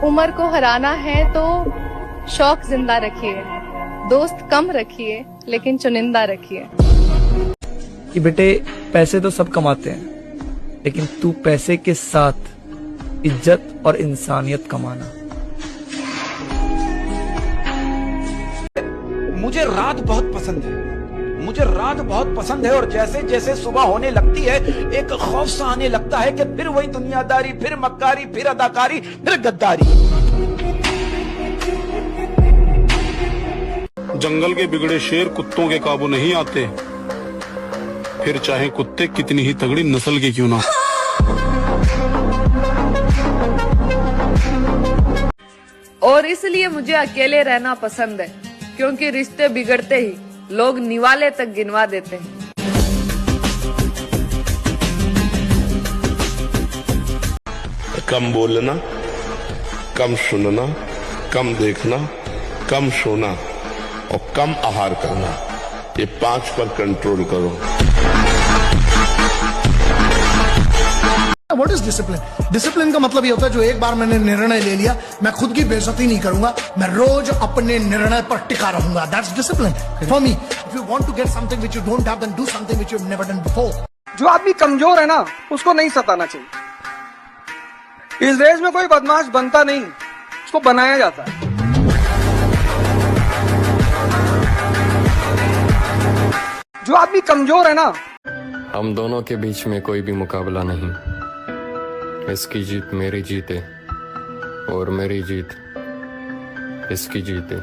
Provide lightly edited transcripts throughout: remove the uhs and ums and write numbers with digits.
उम्र को हराना है तो शौक जिंदा रखिए, दोस्त कम रखिए लेकिन चुनिंदा रखिए। कि बेटे पैसे तो सब कमाते हैं, लेकिन तू पैसे के साथ इज्जत और इंसानियत कमाना। मुझे रात बहुत पसंद है, मुझे रात बहुत पसंद है। और जैसे जैसे सुबह होने लगती है एक खौफ सा आने लगता है कि फिर वही दुनियादारी, फिर मक्कारी, फिर अदाकारी, फिर गद्दारी। जंगल के बिगड़े शेर कुत्तों के काबू नहीं आते, फिर चाहे कुत्ते कितनी ही तगड़ी नस्ल के क्यों ना। और इसलिए मुझे अकेले रहना पसंद है, क्योंकि रिश्ते बिगड़ते ही लोग निवाले तक गिनवा देते हैं। कम बोलना, कम सुनना, कम देखना, कम सोना और कम आहार करना, ये 5 पर कंट्रोल करो। What is discipline? डिसिप्लिन का मतलब ये होता है जो एक बार मैंने निर्णय ले लिया, मैं खुद की बेइज्जती नहीं करूंगा, मैं रोज अपने निर्णय पर टिका रहूंगा। That's discipline for me. If you want to get something which you don't have, then do something which you've never done before. जो आदमी कमजोर है ना, उसको नहीं सताना चाहिए। इस देश में कोई बदमाश बनता नहीं, उसको बनाया जाता है। जो आदमी कमजोर है ना, हम दोनों के बीच में कोई भी मुकाबला नहीं। इसकी जीत मेरी जीत है और मेरी जीत इसकी जीत है,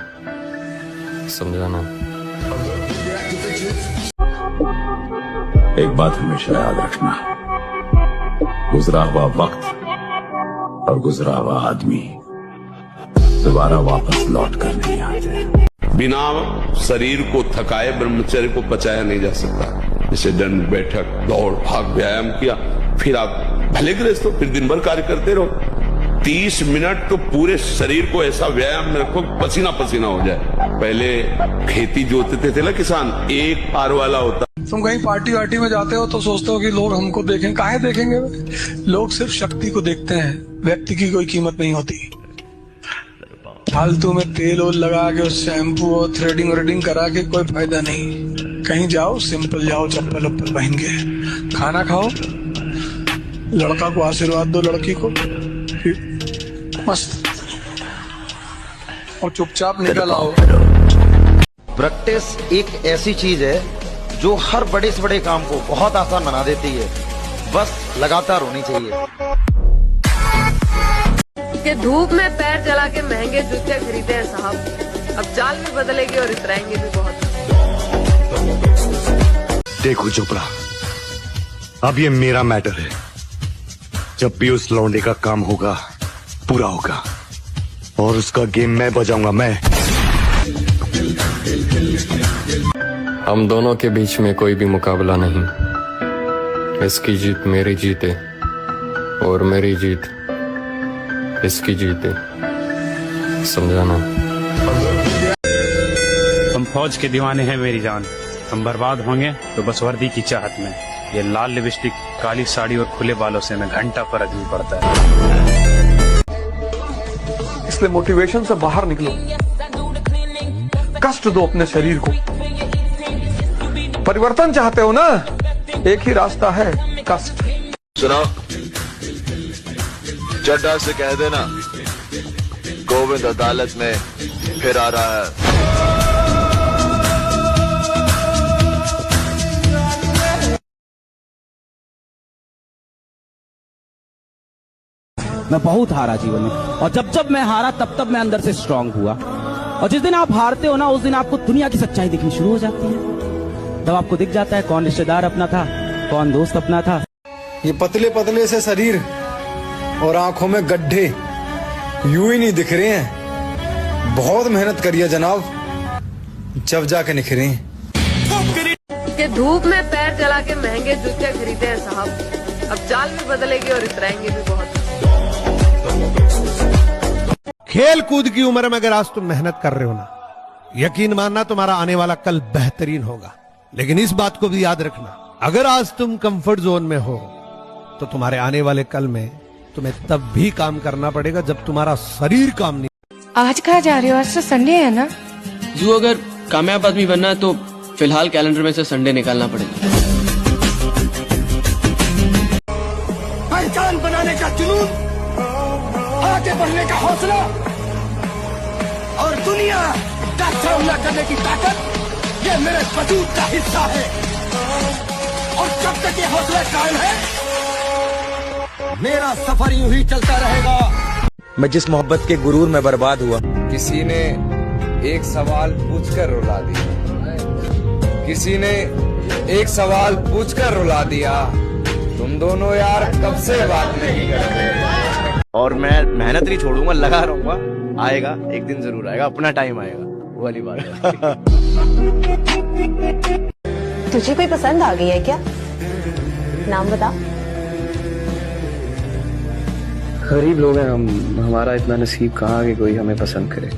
समझाना। एक बात हमेशा याद रखना, गुजरा हुआ वक्त और गुजरा हुआ आदमी दोबारा वापस लौट कर नहीं आते। बिना शरीर को थकाए ब्रह्मचर्य को पचाया नहीं जा सकता। जैसे दंड बैठक, दौड़, भाग, व्यायाम किया, फिर आप भले गृहस्थ हो, फिर दिन भर कार्य करते रहो। 30 मिनट तो पूरे शरीर को ऐसा व्यायाम में रखो पसीना पसीना हो जाए। पहले खेती जोतते थे ना किसान, एक पार वाला होता। तुम कहीं पार्टी वार्टी में जाते हो तो सोचते हो कि लोग हमको देखें, काहे देखेंगे? लोग सिर्फ शक्ति को देखते हैं, व्यक्ति की कोई कीमत नहीं होती। फालतू में तेल ओल लगा के, शैम्पू और थ्रेडिंग व्रेडिंग करा के कोई फायदा नहीं। कहीं जाओ, सिंपल जाओ, चप्पल उप्पल पहन के, खाना खाओ, लड़का को आशीर्वाद दो, लड़की को, मस्त, और चुपचाप निकल आओ। प्रैक्टिस एक ऐसी चीज है जो हर बड़े से बड़े काम को बहुत आसान बना देती है, बस लगातार होनी चाहिए। कि धूप में पैर जला के महंगे जूते खरीदे हैं साहब, अब चाल भी बदलेगी और इतराएंगे भी बहुत। देखो चोपड़ा, अब ये मेरा मैटर है। जब भी उस लौंडे का काम होगा, पूरा होगा, और उसका गेम मैं बजाऊंगा, मैं। हम दोनों के बीच में कोई भी मुकाबला नहीं। इसकी जीत मेरी जीत है और मेरी जीत इसकी जीत है, समझाना। हम फौज के दीवाने हैं मेरी जान, हम बर्बाद होंगे तो बस वर्दी की चाहत में। ये लाल लिपस्टिक, काली साड़ी और खुले बालों से हमें घंटा फर्क नहीं पड़ता है। इसलिए मोटिवेशन से बाहर निकलो, कष्ट दो अपने शरीर को। परिवर्तन चाहते हो ना, एक ही रास्ता है, कष्ट। सुनो, चड्ढा से कह देना गोविंद अदालत में फिर आ रहा है। मैं बहुत हारा जीवन में, और जब जब मैं हारा तब तब मैं अंदर से स्ट्रांग हुआ। और जिस दिन आप हारते हो ना, उस दिन आपको दुनिया की सच्चाई दिखनी शुरू हो जाती है। तब आपको दिख जाता है कौन रिश्तेदार अपना था, कौन दोस्त अपना था। ये पतले पतले से शरीर और आंखों में गड्ढे यूं ही नहीं दिख रहे हैं, बहुत मेहनत करिए जनाब, जब जाके निखरे हैं। कि धूप में पैर जला के महंगे जूते खरीदे हैं साहब, अब चाल भी बदलेगी और इतराएंगे भी बहुत। खेल कूद की उम्र में अगर आज तुम मेहनत कर रहे हो ना, यकीन मानना तुम्हारा आने वाला कल बेहतरीन होगा। लेकिन इस बात को भी याद रखना, अगर आज तुम कंफर्ट जोन में हो तो तुम्हारे आने वाले कल में तुम्हें तब भी काम करना पड़ेगा जब तुम्हारा शरीर काम नहीं। आज कहाँ जा रहे हो? आज तो संडे है ना? जो अगर कामयाब आदमी बनना है तो फिलहाल कैलेंडर में से संडे निकालना पड़ेगा। पहचान बनाने का जुनून, आगे बढ़ने का हौसला और दुनिया का सामना करने की ताकत, ये मेरे वजूद का हिस्सा है। और जब तक ये हौसला कायम है, मेरा सफर यूं ही चलता रहेगा। मैं जिस मोहब्बत के गुरूर में बर्बाद हुआ, किसी ने एक सवाल पूछकर रुला दिया, किसी ने एक सवाल पूछकर रुला दिया। तुम दोनों यार कब से बात नहीं कर रहे। और मैं मेहनत नहीं छोड़ूंगा, लगा रहूंगा। आएगा एक दिन जरूर आएगा, अपना टाइम आएगा, वो वाली बात। तुझे कोई पसंद आ गई है क्या? नाम बता। गरीब लोग हैं हम, हमारा इतना नसीब कहाँ कि कोई हमें पसंद करे।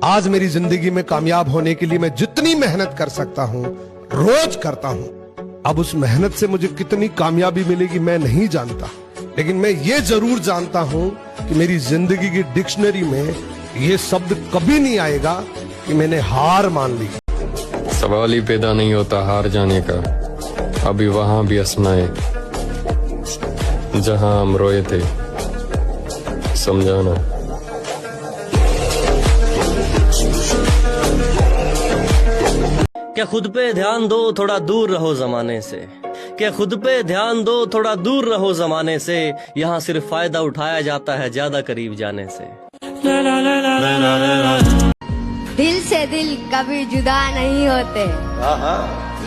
आज मेरी जिंदगी में कामयाब होने के लिए मैं जितनी मेहनत कर सकता हूँ रोज करता हूँ। अब उस मेहनत से मुझे कितनी कामयाबी मिलेगी मैं नहीं जानता, लेकिन मैं ये जरूर जानता हूँ कि मेरी जिंदगी की डिक्शनरी में ये शब्द कभी नहीं आएगा कि मैंने हार मान ली। सवाल ही पैदा नहीं होता हार जाने का। अभी वहां भी हंसनाए जहां हम रोए थे, समझाना। क्या खुद पे ध्यान दो, थोड़ा दूर रहो जमाने से। क्या खुद पे ध्यान दो, थोड़ा दूर रहो जमाने से। यहाँ सिर्फ फायदा उठाया जाता है ज्यादा करीब जाने से। दिल से दिल कभी जुदा नहीं होते,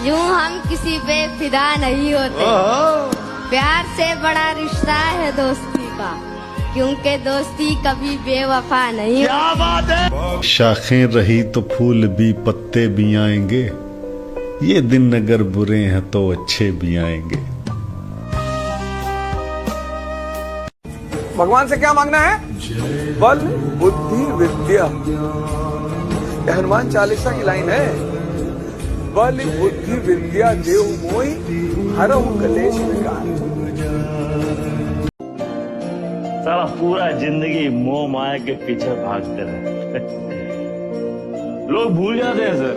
यूं हम किसी पे फिदा नहीं होते। प्यार से बड़ा रिश्ता है दोस्ती का, क्योंकि दोस्ती कभी बेवफा नहीं होती। शाखें रही तो फूल भी पत्ते भी आएंगे, ये दिन अगर बुरे हैं तो अच्छे भी आएंगे। भगवान से क्या मांगना है? बल बुद्धि विद्या। ये हनुमान चालीसा की लाइन है। बल बुद्धि विद्या देव मोहि, हरहु कलेश विकार। सारा पूरा जिंदगी मोह माया के पीछे भागते रहे। लोग भूल जाते हैं सर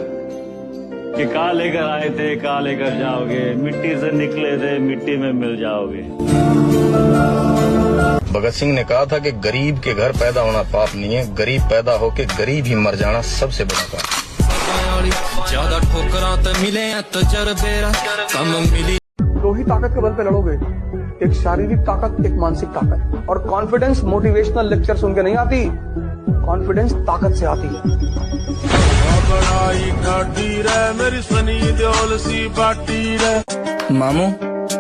कि कहाँ लेकर आए थे, कहाँ लेकर जाओगे। मिट्टी से निकले थे, मिट्टी में मिल जाओगे। भगत सिंह ने कहा था कि गरीब के घर पैदा होना पाप नहीं है, गरीब पैदा होके गरीब ही मर जाना सबसे बड़ा पाप। ज्यादा ठोकरा तो मिले तजर्बे कम मिली। दो ही ताकत के बल पे लड़ोगे, एक शारीरिक ताकत, एक मानसिक ताकत। और कॉन्फिडेंस मोटिवेशनल लेक्चर सुन के नहीं आती, कॉन्फिडेंस ताकत से आती है। मामू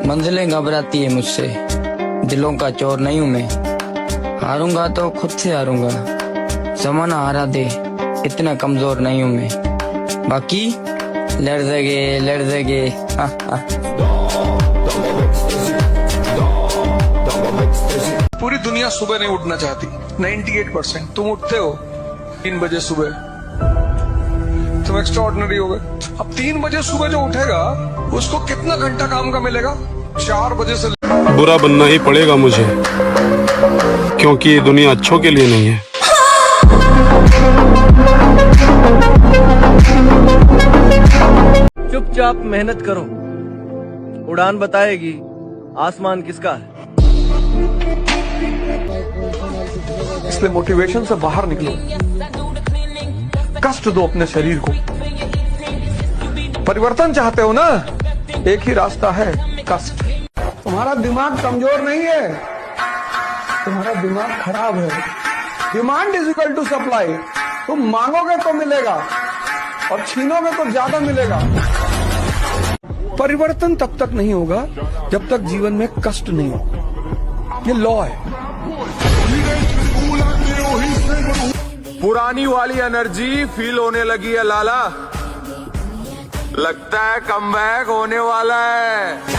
मंजिलें घबराती है मुझसे, दिलों का चोर नहीं हूँ मैं। हारूंगा तो खुद से हारूंगा, जमाना हारा दे, इतना कमजोर नहीं हूँ मैं। बाकी लड़ देंगे। पूरी दुनिया सुबह नहीं उठना चाहती। 98% तुम उठते हो 3 बजे सुबह, तुम एक्स्ट्राऑर्डिनरी हो गए। अब 3 बजे सुबह जो उठेगा उसको कितना घंटा काम का मिलेगा? 4 बजे से। बुरा बनना ही पड़ेगा मुझे, क्योंकि ये दुनिया अच्छों के लिए नहीं है। चुपचाप मेहनत करो, उड़ान बताएगी आसमान किसका है। इसलिए मोटिवेशन से बाहर निकलो, कष्ट दो अपने शरीर को। परिवर्तन चाहते हो ना, एक ही रास्ता है, कष्ट। तुम्हारा दिमाग कमजोर नहीं है, तुम्हारा दिमाग खराब है। Demand is equal to supply. तुम मांगोगे तो मिलेगा और छीनोगे तो ज्यादा मिलेगा। परिवर्तन तब तक नहीं होगा जब तक जीवन में कष्ट नहीं होगा, ये लॉ है। पुरानी वाली एनर्जी फील होने लगी है लाला, लगता है कमबैक होने वाला है।